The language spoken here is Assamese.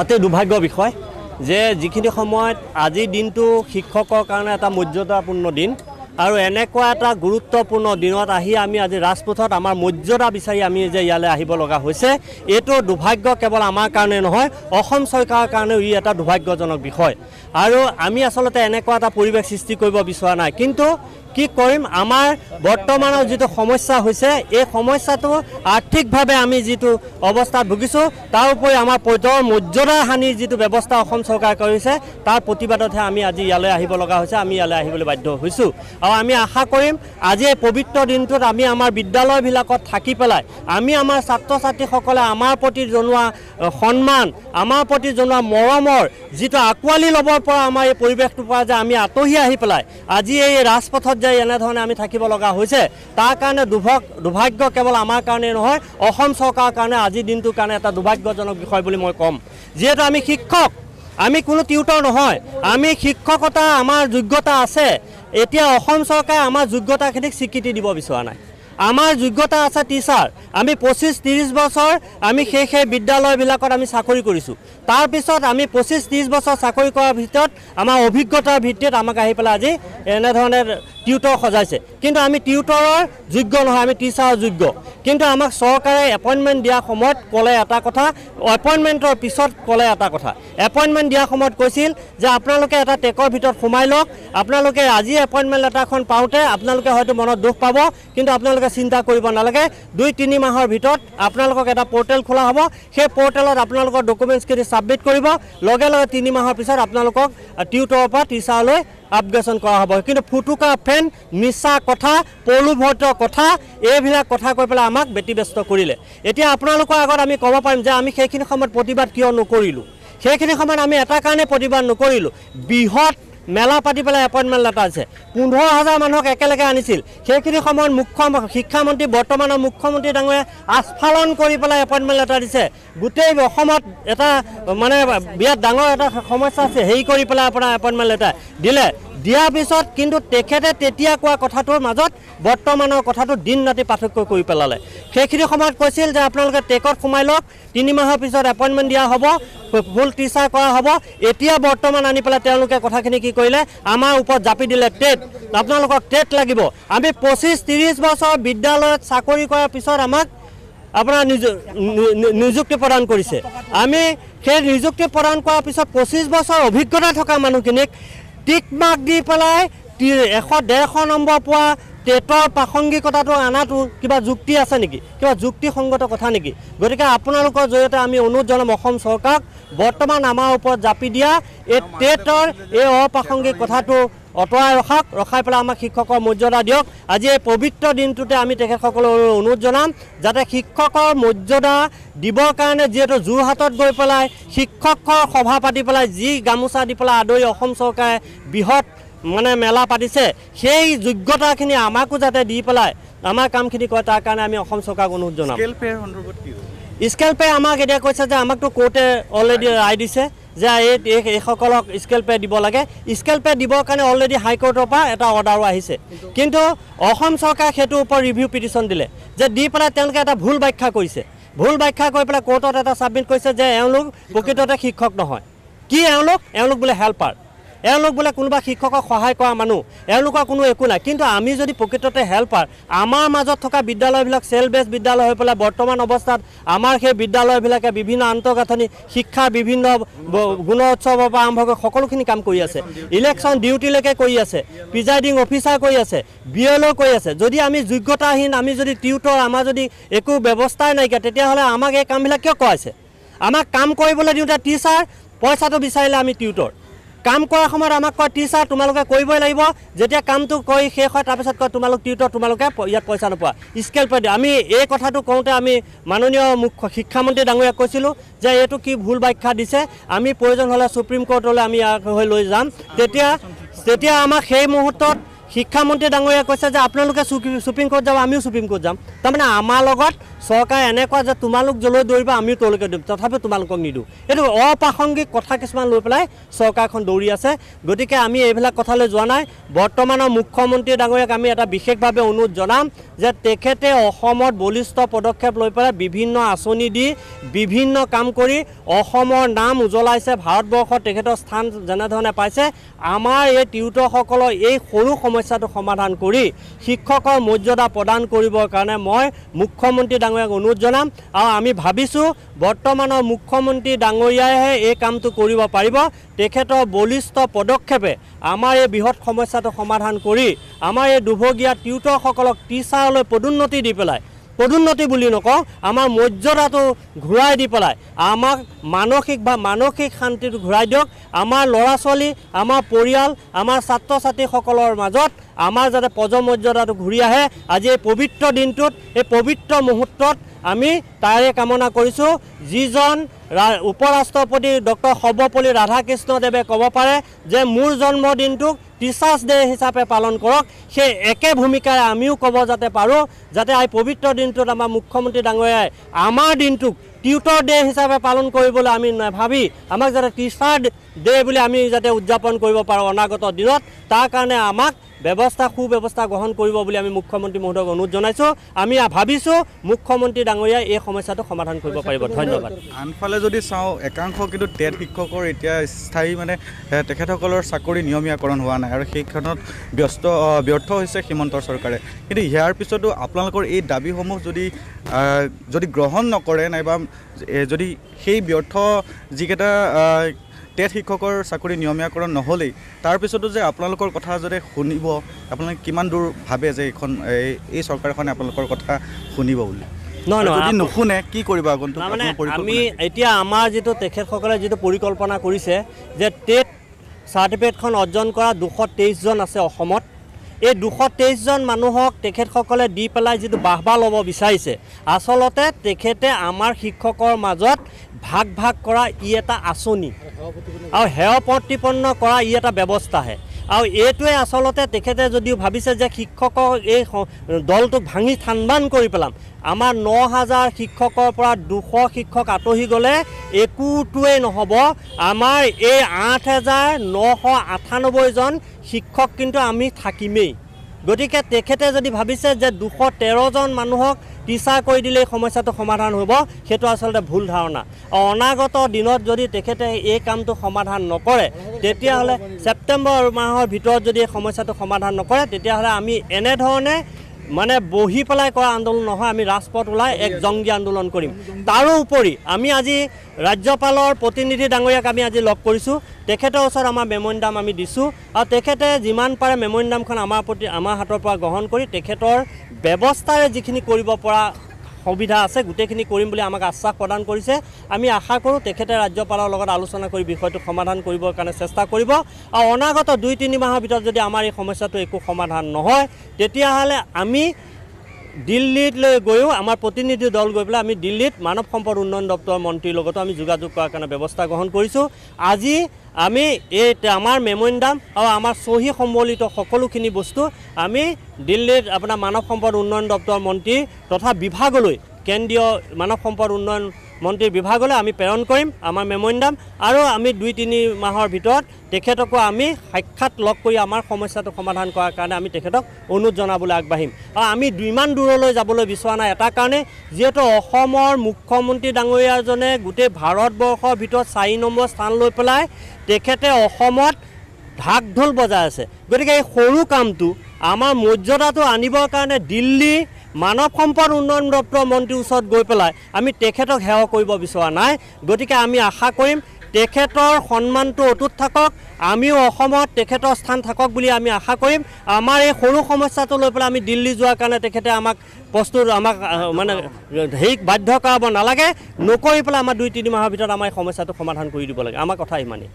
অতি দুৰ্ভাগ্য বিষয় যে যিখিনি সময়ত আজিৰ দিনটো শিক্ষকৰ কাৰণে এটা মৰ্যাদাপূৰ্ণ দিন আৰু এনেকুৱা এটা গুৰুত্বপূৰ্ণ দিনত আহি আমি আজি ৰাজপথত আমাৰ মৰ্যাদা বিচাৰি আমি যে ইয়ালৈ আহিব লগা হৈছে এইটো দুৰ্ভাগ্য কেৱল আমাৰ কাৰণে নহয় অসম চৰকাৰৰ কাৰণেও ই এটা দুৰ্ভাগ্যজনক বিষয় আৰু আমি আসলতে এনেকুৱা এটা পৰিৱেশ সৃষ্টি কৰিব বিচৰা নাই কিন্তু কি কৰিম আমাৰ বৰ্তমানৰ যেটো সমস্যা হৈছে এই সমস্যাটো আৰ্থিকভাৱে আমি যেটো অৱস্থাত ভুগিছো তাৰ উপৰি আমাৰ পদৰ মৰ্যাদা হানিৰ যেটো ব্যৱস্থা অসম চৰকাৰ কৰিছে তাৰ প্ৰতিবাদতহে আমি আজি ইয়ালৈ আহিব লগা হৈছে আমি ইয়ালৈ আহিবলৈ বাধ্য হৈছো আৰু আমি আশা কৰিম আজি এই পবিত্ৰ দিনটোত আমি আমাৰ বিদ্যালয়বিলাকত থাকি পেলাই আমি আমাৰ ছাত্ৰ ছাত্ৰীসকলে আমাৰ প্ৰতি জনোৱা সন্মান আমাৰ প্ৰতি জনোৱা মৰমৰ যেটো আকোৱালি ল'বৰ পৰা আমাৰ এই পৰিৱেশটোৰ পৰা যে আমি আতহি আহি পেলাই আজি এই ৰাজপথত এনেধৰণে আমি থাকিব লগা হৈছে তাৰ কাৰণে দুৰ্ভাগ্য কেৱল আমাৰ কাৰণে নহয় অসম চৰকাৰৰ কাৰণে আজি দিনটোৰ কাৰণে এটা দুৰ্ভাগ্যজনক বিষয় বুলি মই ক'ম যেহেতু আমি শিক্ষক আমি কোনো টিউটৰ নহয় আমি শিক্ষকতা আমাৰ যোগ্যতা আছে এতিয়া অসম চৰকাৰে আমাৰ যোগ্যতাখিনিক স্বীকৃতি দিব বিচৰা নাই আমাৰ যোগ্যতা আছে টিচাৰ আমি 25-30 বছৰ আমি সেই বিদ্যালয়বিলাকত আমি চাকৰি কৰিছো তাৰ পিছত আমি 25-30 বছৰ চাকৰি কৰাৰ ভিতৰত আমাৰ অভিজ্ঞতাৰ ভিত্তিত আমাক আহি পেলাই আজি এনেধৰণে টিউটৰ সজাইছে কিন্তু আমি টিউটৰৰ যোগ্য নহয় আমি টিচাৰৰ যোগ্য কিন্তু আমাক চৰকাৰে এপইণ্টমেণ্ট দিয়া সময়ত ক'লে এটা কথা এপইণ্টমেণ্টৰ পিছত ক'লে এটা কথা এপইণ্টমেণ্ট দিয়া সময়ত কৈছিল যে আপোনালোকে এটা টেকৰ ভিতৰত সোমাই লওক আপোনালোকে আজি এপইণ্টমেণ্ট লেটাৰখন পাওঁতে আপোনালোকে হয়তো মনত দুখ পাব কিন্তু আপোনালোকে চিন্তা কৰিব নালাগে 2-3 মাহৰ ভিতৰত আপোনালোকক এটা পোৰ্টেল খোলা হ'ব সেই পোৰ্টেলত আপোনালোকৰ ডকুমেণ্টছখিনি ছাবমিট কৰিব লগে লগে 3 মাহৰ পিছত আপোনালোকক টিউটৰৰ পৰা টিচাৰলৈ আপগ্ৰেডেশ্যন কৰা হ'ব কিন্তু ফুটুকা ফেন মিছা কথা প্ৰলোভত কথা এইবিলাক কথা কৈ পেলাই আমাক ব্যতিব্যস্ত কৰিলে এতিয়া আপোনালোকৰ আগত আমি ক'ব পাৰিম যে আমি সেইখিনি সময়ত প্ৰতিবাদ কিয় নকৰিলোঁ সেইখিনি সময়ত আমি এটা কাৰণে প্ৰতিবাদ নকৰিলোঁ বৃহৎ মেলা পাতি পেলাই এপইণ্টমেণ্ট লেটাৰ আছে 15,000 মানুহক একেলগে আনিছিল সেইখিনি সময়ত শিক্ষামন্ত্ৰী বৰ্তমানৰ মুখ্যমন্ত্ৰী ডাঙৰীয়া আস্ফালন কৰি পেলাই এপইণ্টমেণ্ট লেটাৰ দিছে গোটেই অসমত এটা মানে বিৰাট ডাঙৰ এটা সমস্যা আছে হেৰি কৰি পেলাই আপোনাৰ এপইণ্টমেণ্ট লেটাৰ দিলে দিয়াৰ পিছত কিন্তু তেখেতে তেতিয়া কোৱা কথাটোৰ মাজত বৰ্তমানৰ কথাটো দিন ৰাতি পাৰ্থক্য কৰি পেলালে সেইখিনি সময়ত কৈছিল যে আপোনালোকে টেকত সোমাই লওক 3 মাহৰ পিছত এপইণ্টমেণ্ট দিয়া হ'ব ফুল টিচাৰ কৰা হ'ব এতিয়া বৰ্তমান আনি পেলাই তেওঁলোকে কথাখিনি কি কৰিলে আমাৰ ওপৰত জাপি দিলে টেট আপোনালোকক টেট লাগিব আমি 25-30 বছৰ বিদ্যালয়ত চাকৰি কৰাৰ পিছত আমাক আপোনাৰ নিযুক্তি প্ৰদান কৰিছে আমি সেই নিযুক্তি প্ৰদান কৰাৰ পিছত 25 বছৰ অভিজ্ঞতা থকা মানুহখিনিক টিক মাৰ্ক দি পেলাই 100-150 নম্বৰ পোৱা টেটৰ প্ৰাসংগিকতাটো আনাটো কিবা যুক্তি আছে নেকি কিবা যুক্তিসংগত কথা নেকি গতিকে আপোনালোকৰ জৰিয়তে আমি অনুৰোধ জনাম অসম চৰকাৰক বৰ্তমান আমাৰ ওপৰত জাপি দিয়া এই টেটৰ এই অপ্ৰাসংগিক কথাটো অতৰাই ৰখাই পেলাই আমাক শিক্ষকৰ মৰ্যাদা দিয়ক আজি এই পবিত্ৰ দিনটোতে আমি তেখেতসকলক অনুৰোধ জনাম যাতে শিক্ষকৰ মৰ্যাদা দিবৰ কাৰণে যিহেতু যোৰহাটত গৈ পেলাই শিক্ষকৰ সভা পাতি পেলাই যি গামোচা দি পেলাই আদৰি অসম চৰকাৰে বৃহৎ মানে মেলা পাতিছে সেই যোগ্যতাখিনি আমাকো যাতে দি পেলাই আমাৰ কামখিনি কৰে তাৰ কাৰণে আমি অসম চৰকাৰক অনুৰোধ জনাম স্কেল পে আমাক এতিয়া কৈছে যে আমাকতো কোৰ্টে অলৰেডি ৰায় দিছে যে এইসকলক স্কেল পে দিব লাগে স্কেল পে দিবৰ কাৰণে অলৰেডি হাইকোৰ্টৰ পৰা এটা অৰ্ডাৰো আহিছে কিন্তু অসম চৰকাৰে সেইটোৰ ওপৰত ৰিভিউ পিটিশ্যন দিলে যে দি পেলাই তেওঁলোকে এটা ভুল ব্যাখ্যা কৰিছে ভুল ব্যাখ্যা কৰি পেলাই কোৰ্টত এটা ছাবমিট কৰিছে যে এওঁলোক প্ৰকৃততে শিক্ষক নহয় কি এওঁলোক বোলে হেল্পাৰ এওঁলোক বোলে কোনোবা শিক্ষকক সহায় কৰা মানুহ এওঁলোকৰ কোনো একো নাই কিন্তু আমি যদি প্ৰকৃততে হেল্পাৰ আমাৰ মাজত থকা বিদ্যালয়বিলাক চেল বেছ বিদ্যালয় হৈ পেলাই বৰ্তমান অৱস্থাত আমাৰ সেই বিদ্যালয়বিলাকে বিভিন্ন আন্তঃগাঁথনি শিক্ষাৰ বিভিন্ন গুণোৎসৱৰ পৰা আৰম্ভ কৰি সকলোখিনি কাম কৰি আছে ইলেকশ্যন ডিউটিলৈকে কৰি আছে প্ৰিজাইডিং অফিচাৰ কৰি আছে বিএলও কৰি আছে যদি আমি যোগ্যতাহীন আমি যদি টিউটৰ আমাৰ যদি একো ব্যৱস্থাই নাইকিয়া তেতিয়াহ'লে আমাক এই কামবিলাক কিয় কৰাইছে আমাক কাম কৰিবলৈ দিওঁতে টিচাৰ পইচাটো বিচাৰিলে আমি টিউটৰ কাম কৰাৰ সময়ত আমাক কয় টিচাৰ তোমালোকে কৰিবই লাগিব যেতিয়া কামটো কৰি শেষ হয় তাৰপিছত কয় তোমালোক টিউটৰ তোমালোকে ইয়াত পইচা নোপোৱা স্কেল পে আমি এই কথাটো কওঁতে আমি মাননীয় মুখ্য শিক্ষামন্ত্ৰী ডাঙৰীয়াক কৈছিলোঁ যে এইটো কি ভুল ব্যাখ্যা দিছে আমি প্ৰয়োজন হ'লে সুপ্ৰিম কোৰ্টলৈ আমি হৈ লৈ যাম তেতিয়া আমাক সেই মুহূৰ্তত শিক্ষামন্ত্ৰী ডাঙৰীয়াই কৈছে যে আপোনালোকে সুপ্ৰিম কোৰ্ট যাব, আমিও সুপ্ৰিম কোৰ্ট যাম। তাৰমানে আমাৰ লগত চৰকাৰে এনেকুৱা যে তোমালোক যলৈ দৌৰিবা আমিও তলৈকে দিম, তথাপিও তোমালোকক নিদিওঁ। এইটো অপ্ৰাসংগিক কথা কিছুমান লৈ পেলাই চৰকাৰখন দৌৰি আছে। গতিকে আমি এইবিলাক কথালৈ যোৱা নাই। বৰ্তমানৰ মুখ্যমন্ত্ৰী ডাঙৰীয়াক আমি এটা বিশেষভাৱে অনুৰোধ জনাম যে তেখেতে অসমত বলিষ্ঠ পদক্ষেপ লৈ পেলাই বিভিন্ন আঁচনি দি বিভিন্ন কাম কৰি অসমৰ নাম উজ্বলাইছে। ভাৰতবৰ্ষত তেখেতৰ স্থান যেনেধৰণে পাইছে, আমাৰ এই টিউটৰসকলৰ এই সৰু সমস্যাটো সমাধান কৰি শিক্ষকৰ মৰ্যাদা প্ৰদান কৰিবৰ কাৰণে মই মুখ্যমন্ত্ৰী ডাঙৰীয়াক অনুৰোধ জনাম। আৰু আমি ভাবিছোঁ বৰ্তমানৰ মুখ্যমন্ত্ৰী ডাঙৰীয়াইহে এই কামটো কৰিব পাৰিব। তেখেতৰ বলিষ্ঠ পদক্ষেপে আমাৰ এই বৃহৎ সমস্যাটো সমাধান কৰি আমাৰ এই দুৰ্ভগীয়া টিউটৰসকলক টিচাৰলৈ পদোন্নতি দি পেলাই, পদোন্নতি বুলি নকওঁ, আমাৰ মৰ্যাদাটো ঘূৰাই দি পেলাই আমাক মানসিক শান্তিটো ঘূৰাই দিয়ক। আমাৰ ল'ৰা ছোৱালী, আমাৰ পৰিয়াল, আমাৰ ছাত্ৰ ছাত্ৰীসকলৰ মাজত আমাৰ যাতে পদমৰ্যাদাটো ঘূৰি আহে। আজি এই পবিত্ৰ দিনটোত, এই পবিত্ৰ মুহূৰ্তত আমি তাৰে কামনা কৰিছোঁ। যিজন উপৰাষ্ট্ৰপতি ডক্টৰ সৰ্বপল্লী ৰাধাকৃষ্ণদেৱে ক'ব পাৰে যে মোৰ জন্মদিনটোক টিচাৰ্ছ ডে হিচাপে পালন কৰক, সেই একে ভূমিকাৰে আমিও ক'ব যাতে পাৰোঁ, যাতে এই পবিত্ৰ দিনটোত আমাৰ মুখ্যমন্ত্ৰী ডাঙৰীয়াই আমাৰ দিনটোক টিউটৰ ডে হিচাপে পালন কৰিবলৈ আমি নাভাবি আমাক যাতে টিচাৰ ডে বুলি আমি যাতে উদযাপন কৰিব পাৰোঁ অনাগত দিনত, তাৰ কাৰণে আমাক সুব্যৱস্থা গ্ৰহণ কৰিব বুলি আমি মুখ্যমন্ত্ৰী মহোদয়ক অনুৰোধ জনাইছোঁ। আমি ভাবিছোঁ মুখ্যমন্ত্ৰী ডাঙৰীয়াই এই সমস্যাটো সমাধান কৰিব পাৰিব। ধন্যবাদ। আনফালে যদি চাওঁ, একাংশ কিন্তু টেট শিক্ষকৰ এতিয়া স্থায়ী তেখেতসকলৰ চাকৰি নিয়মীয়াকৰণ হোৱা নাই আৰু সেইখনত ব্যৰ্থ হৈছে সীমন্ত চৰকাৰে। কিন্তু ইয়াৰ পিছতো আপোনালোকৰ এই দাবীসমূহ যদি গ্ৰহণ নকৰে, নাইবা যদি সেই ব্যৰ্থ যিকেইটা টেট শিক্ষকৰ চাকৰি নিয়মীয়াকৰণ নহ'লেই, তাৰপিছতো যে আপোনালোকৰ কথা যদি শুনিব, আপোনালোকে কিমান দূৰ ভাবে যে এই চৰকাৰখনে আপোনালোকৰ কথা শুনিব বুলি? যদি নুশুনে কি কৰিব? আমি এতিয়া আমাৰ যিটো তেখেতসকলে যিটো পৰিকল্পনা কৰিছে যে টেট চাৰ্টিফিকেটখন অৰ্জন কৰা 223 জন আছে অসমত, এই 223 জন মানুহক তেখেতসকলে দি পেলাই যিটো বাহবা ল'ব বিচাৰিছে, আচলতে তেখেতে আমাৰ শিক্ষকৰ মাজত ভাগ কৰা ই এটা আঁচনি আৰু হেয় প্ৰতিপন্ন কৰা ই এটা ব্যৱস্থাহে। আৰু এইটোৱে আচলতে তেখেতে যদিও ভাবিছে যে শিক্ষকৰ এই দলটোক ভাঙি থানবান কৰি পেলাম, আমাৰ 9000 শিক্ষকৰ পৰা 200 শিক্ষক আঁতৰি গ'লে একোটোৱেই নহ'ব। আমাৰ এই 8998 জন শিক্ষক কিন্তু আমি থাকিমেই। গতিকে তেখেতে যদি ভাবিছে যে 213 জন মানুহক টিচাৰ কৰি দিলে এই সমস্যাটো সমাধান হ'ব, সেইটো আচলতে ভুল ধাৰণা। অনাগত দিনত যদি তেখেতে এই কামটো সমাধান নকৰে, তেতিয়াহ'লে ছেপ্টেম্বৰ মাহৰ ভিতৰত যদি এই সমস্যাটো সমাধান নকৰে, তেতিয়াহ'লে আমি এনেধৰণে বহি পেলাই কৰা আন্দোলন নহয়, আমি ৰাজপথ ওলাই এক জংগী আন্দোলন কৰিম। তাৰোপৰি আমি আজি ৰাজ্যপালৰ প্ৰতিনিধি ডাঙৰীয়াক আমি আজি লগ কৰিছোঁ। তেখেতৰ ওচৰত আমাৰ মেম'ৰেণ্ডাম আমি দিছোঁ আৰু তেখেতে যিমান পাৰে মেম'ৰেণ্ডামখন আমাৰ হাতৰ পৰা গ্ৰহণ কৰি তেখেতৰ ব্যৱস্থাৰে যিখিনি কৰিব পৰা সুবিধা আছে গোটেইখিনি কৰিম বুলি আমাক আশ্বাস প্ৰদান কৰিছে। আমি আশা কৰোঁ তেখেতে ৰাজ্যপালৰ লগত আলোচনা কৰি বিষয়টো সমাধান কৰিবৰ কাৰণে চেষ্টা কৰিব। আৰু অনাগত 2-3 মাহৰ ভিতৰত যদি আমাৰ এই সমস্যাটো একো সমাধান নহয়, তেতিয়াহ'লে আমি দিল্লীলৈ গৈও আমাৰ প্ৰতিনিধি দল গৈ পেলাই আমি দিল্লীত মানৱ সম্পদ উন্নয়ন দপ্তৰৰ মন্ত্ৰীৰ লগতো আমি যোগাযোগ কৰাৰ কাৰণে ব্যৱস্থা গ্ৰহণ কৰিছোঁ। আজি আমি আমাৰ মেম'ৰেণ্ডাম আৰু আমাৰ চহী সম্বলিত সকলোখিনি বস্তু আমি দিল্লীত আপোনাৰ মানৱ সম্পদ উন্নয়ন দপ্তৰৰ মন্ত্ৰী তথা বিভাগলৈ, কেন্দ্ৰীয় মানৱ সম্পদ উন্নয়ন মন্ত্ৰীৰ বিভাগলৈ আমি প্ৰেৰণ কৰিম আমাৰ মেম'ৰেণ্ডাম। আৰু আমি 2-3 মাহৰ ভিতৰত তেখেতকো আমি সাক্ষাৎ লগ কৰি আমাৰ সমস্যাটো সমাধান কৰাৰ কাৰণে আমি তেখেতক অনুৰোধ জনাবলৈ আগবাঢ়িম। আৰু আমি ইমান দূৰলৈ যাবলৈ বিচৰা নাই এটা কাৰণে, যিহেতু অসমৰ মুখ্যমন্ত্ৰী ডাঙৰীয়াজনে গোটেই ভাৰতবৰ্ষৰ ভিতৰত 4 নম্বৰ স্থান লৈ পেলাই তেখেতে অসমত ঢাক ঢোল বজাই আছে। গতিকে এই সৰু কামটো আমাৰ মৰ্যাদাটো আনিবৰ কাৰণে দিল্লী মানৱ সম্পদ উন্নয়ন দপ্তৰৰ মন্ত্ৰীৰ ওচৰত গৈ পেলাই আমি তেখেতক সেৱা কৰিব বিচৰা নাই। গতিকে আমি আশা কৰিম তেখেতৰ সন্মানটো অটুট থাকক, আমিও অসমত তেখেতৰ স্থান থাকক বুলি আমি আশা কৰিম। আমাৰ এই সৰু সমস্যাটো লৈ পেলাই আমি দিল্লী যোৱাৰ কাৰণে তেখেতে আমাক বাধ্য কৰাব নালাগে, নকৰি পেলাই আমাৰ 2-3 মাহৰ ভিতৰত আমাৰ এই সমস্যাটো সমাধান কৰি দিব লাগে। আমাৰ কথা ইমানেই।